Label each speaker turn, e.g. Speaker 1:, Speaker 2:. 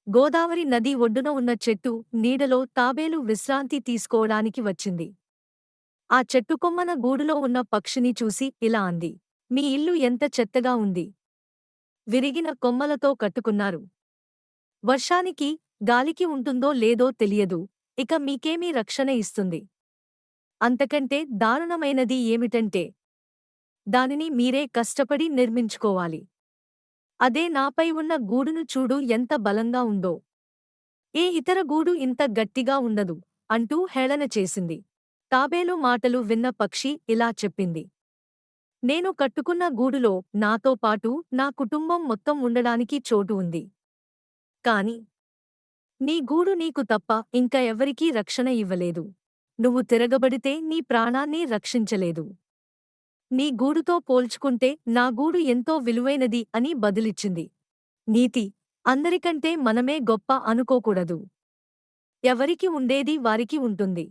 Speaker 1: గోదావరి నది ఒడ్డున ఉన్న చెట్టు నీడలో తాబేలు విశ్రాంతి తీసుకోవడానికి వచ్చింది. ఆ చెట్టు కొమ్మన గూడులో ఉన్న పక్షిని చూసి ఇలా అంది. మీ ఇల్లు ఎంత చెత్తగా ఉంది. విరిగిన కొమ్మలతో కట్టుకున్నారు. వర్షానికి, గాలికి ఉంటుందో లేదో తెలియదు. ఇక మీకేమీ రక్షణ ఇస్తుంది. అంతకంటే దారుణమైనది ఏమిటంటే దానిని మీరే కష్టపడి నిర్మించుకోవాలి. అదే నాపై ఉన్న గూడును చూడు ఎంత బలంగా ఉందో. ఏ ఇతర గూడు ఇంత గట్టిగా ఉండదు అంటూ హేళన చేసింది. తాబేలు మాటలు విన్న పక్షి ఇలా చెప్పింది. నేను కట్టుకున్న గూడులో నాతో పాటు నా కుటుంబం మొత్తం ఉండడానికి చోటు ఉంది. కాని నీ గూడు నీకు తప్ప ఇంక ఎవరికీ రక్షణ ఇవ్వలేదు. నువ్వు తిరగబడితే నీ ప్రాణాన్ని రక్షించలేదు. నీ గూడుతో పోల్చుకుంటే నా గూడు ఎంతో విలువైనది అని బదులిచ్చింది. నీతి: అందరికంటే మనమే గొప్ప అనుకోకూడదు. ఎవరికి ఉండేది వారికి ఉంటుంది.